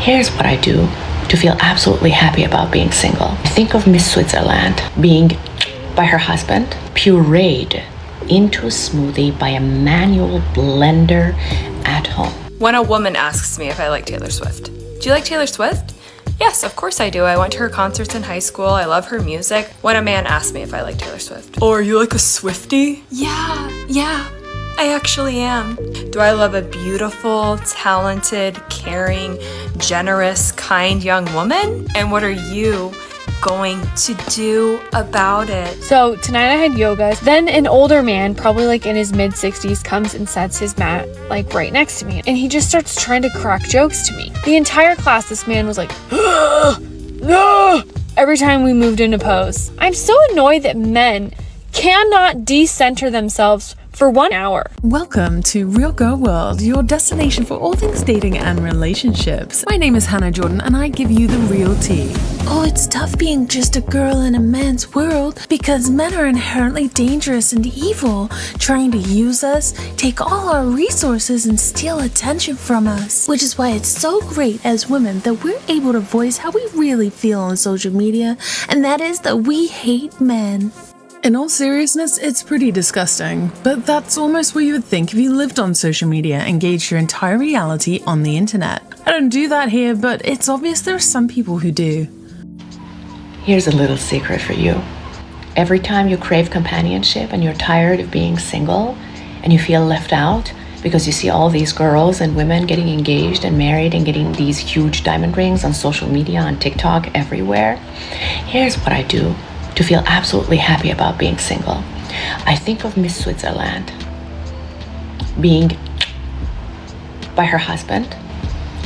Here's what I do to feel absolutely happy about being single. I think of Miss Switzerland being by her husband, pureed into a smoothie by a manual blender at home. When a woman asks me if I like Taylor Swift, do you like Taylor Swift? Yes, of course I do. I went to her concerts in high school. I love her music. When a man asks me if I like Taylor Swift. Oh, are you like a Swiftie? Yeah, I actually am. Do I love a beautiful, talented, caring, generous, kind young woman? And what are you going to do about it? So tonight I had yoga. Then an older man, probably like in his mid-60s, comes and sets his mat like right next to me. And he just starts trying to crack jokes to me. The entire class, this man was like, every time we moved into pose. I'm so annoyed that men cannot decenter themselves for 1 hour. Welcome to Real Girl World, your destination for all things dating and relationships. My name is Hannah Jordan and I give you the real tea. Oh, it's tough being just a girl in a man's world because men are inherently dangerous and evil, trying to use us, take all our resources and steal attention from us. Which is why it's so great as women that we're able to voice how we really feel on social media, and that is that we hate men. In all seriousness, it's pretty disgusting, but that's almost what you would think if you lived on social media and gauged your entire reality on the internet. I don't do that here, but it's obvious there are some people who do. Here's a little secret for you. Every time you crave companionship and you're tired of being single and you feel left out because you see all these girls and women getting engaged and married and getting these huge diamond rings on social media, on TikTok, everywhere, here's what I do to feel absolutely happy about being single. I think of Miss Switzerland being by her husband,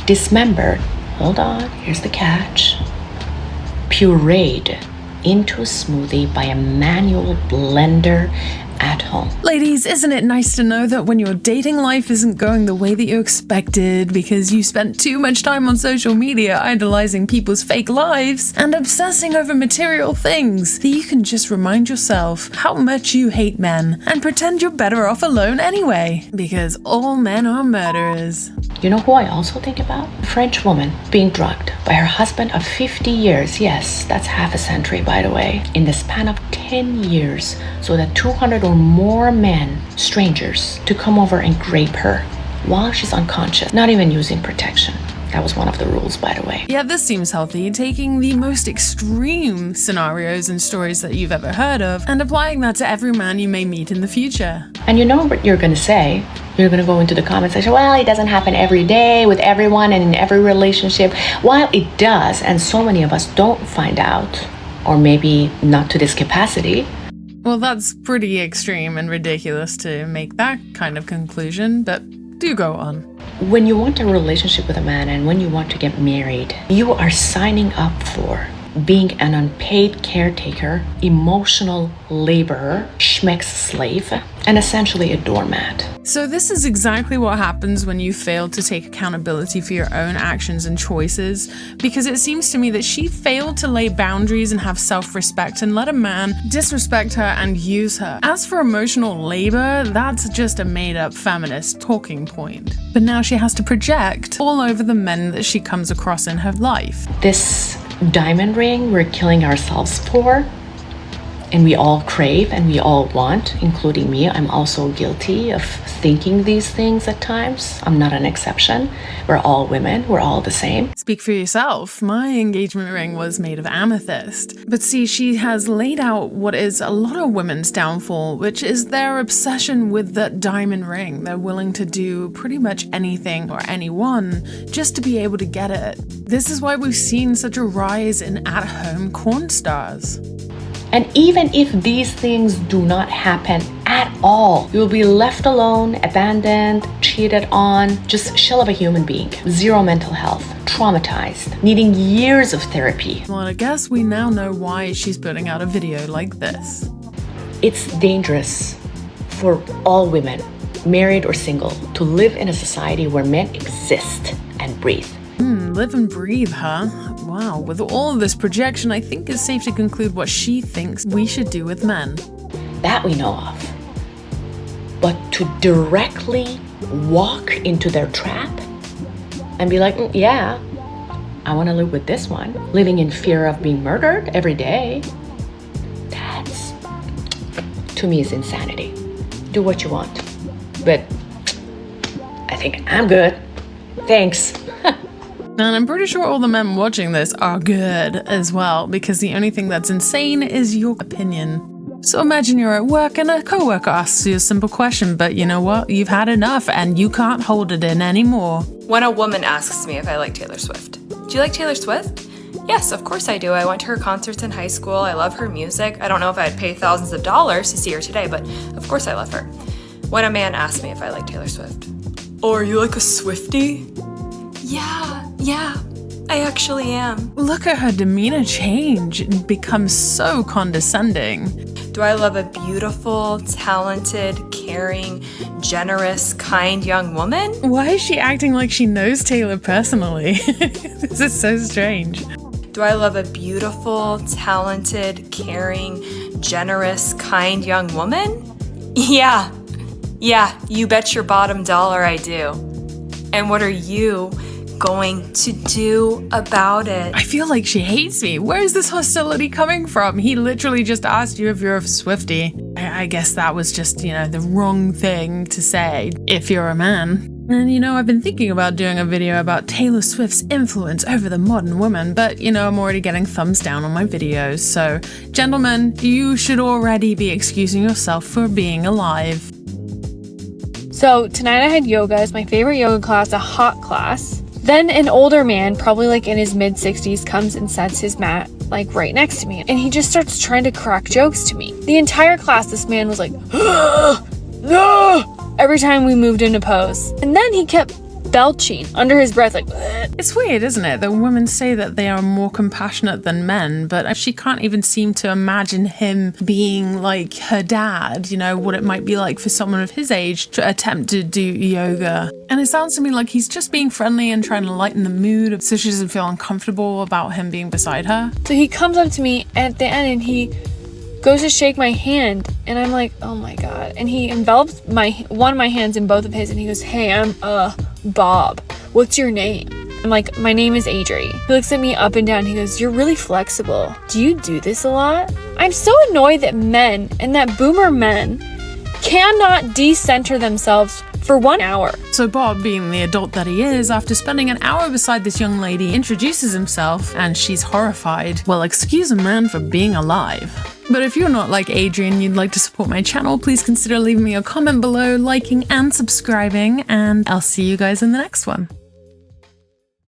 dismembered, hold on, here's the catch, pureed into a smoothie by a manual blender at home. Ladies, isn't it nice to know that when your dating life isn't going the way that you expected because you spent too much time on social media idolizing people's fake lives and obsessing over material things, that you can just remind yourself how much you hate men and pretend you're better off alone anyway, because all men are murderers. You know who I also think about? A French woman being drugged by her husband of 50 years. Yes, that's half a century, by the way. In the span of 10 years, so that 200 or more men, strangers, to come over and rape her while she's unconscious, not even using protection. That was one of the rules, by the way. Yeah, this seems healthy, taking the most extreme scenarios and stories that you've ever heard of and applying that to every man you may meet in the future. And you know what you're going to say? You're going to go into the comment section, well, it doesn't happen every day with everyone and in every relationship. While it does, and so many of us don't find out, or maybe not to this capacity. Well, that's pretty extreme and ridiculous to make that kind of conclusion, but do go on. When you want a relationship with a man and when you want to get married, you are signing up for being an unpaid caretaker, emotional laborer, schmeck's slave, and essentially a doormat. So this is exactly what happens when you fail to take accountability for your own actions and choices, because it seems to me that she failed to lay boundaries and have self-respect and let a man disrespect her and use her. As for emotional labor, that's just a made-up feminist talking point. But now she has to project all over the men that she comes across in her life. This diamond ring we're killing ourselves for, and we all crave and we all want, including me. I'm also guilty of thinking these things at times. I'm not an exception. We're all women. We're all the same. Speak for yourself. My engagement ring was made of amethyst. But see, she has laid out what is a lot of women's downfall, which is their obsession with that diamond ring. They're willing to do pretty much anything or anyone just to be able to get it. This is why we've seen such a rise in at-home porn stars. And even if these things do not happen at all, you will be left alone, abandoned, cheated on, just shell of a human being. Zero mental health, traumatized, needing years of therapy. Well, I guess we now know why she's putting out a video like this. It's dangerous for all women, married or single, to live in a society where men exist and breathe. Live and breathe, huh? Wow, with all of this projection, I think it's safe to conclude what she thinks we should do with men. That we know of. But to directly walk into their trap and be like, yeah, I want to live with this one. Living in fear of being murdered every day. That's, to me, is insanity. Do what you want. But I think I'm good. Thanks. And I'm pretty sure all the men watching this are good as well, because the only thing that's insane is your opinion. So imagine you're at work and a coworker asks you a simple question, but you know what? You've had enough and you can't hold it in anymore. When a woman asks me if I like Taylor Swift. Do you like Taylor Swift? Yes, of course I do. I went to her concerts in high school. I love her music. I don't know if I'd pay thousands of dollars to see her today, but of course I love her. When a man asks me if I like Taylor Swift. Oh, are you like a Swiftie? Yeah, I actually am. Look at her demeanor change and become so condescending. Do I love a beautiful, talented, caring, generous, kind young woman? Why is she acting like she knows Taylor personally? This is so strange. Do I love a beautiful, talented, caring, generous, kind young woman? Yeah, you bet your bottom dollar I do. And what are you going to do about it? I feel like she hates me. Where is this hostility coming from? He literally just asked you if you're a Swiftie. I guess that was just, the wrong thing to say if you're a man. And I've been thinking about doing a video about Taylor Swift's influence over the modern woman, but I'm already getting thumbs down on my videos. So, gentlemen, you should already be excusing yourself for being alive. So tonight I had yoga as my favorite yoga class, a hot class. Then an older man, probably like in his mid-60s, comes and sets his mat like right next to me. And he just starts trying to crack jokes to me. The entire class, this man was like, every time we moved into pose. And then he kept belching under his breath like, It's weird, isn't it, that women say that they are more compassionate than men, but she can't even seem to imagine him being like her dad, what it might be like for someone of his age to attempt to do yoga. And it sounds to me like he's just being friendly and trying to lighten the mood so she doesn't feel uncomfortable about him being beside her. So he comes up to me at the end and he goes to shake my hand, and I'm like, oh my god. And he envelops one of my hands in both of his, and he goes, hey, I'm Bob. What's your name? I'm like, my name is Adri. He looks at me up and down. He goes, you're really flexible. Do you do this a lot? I'm so annoyed that men, and that boomer men, cannot decenter themselves for 1 hour. So Bob, being the adult that he is, after spending an hour beside this young lady, introduces himself, and she's horrified. Well, excuse a man for being alive. But if you're not like Adrian and you'd like to support my channel, please consider leaving me a comment below, liking and subscribing, and I'll see you guys in the next one.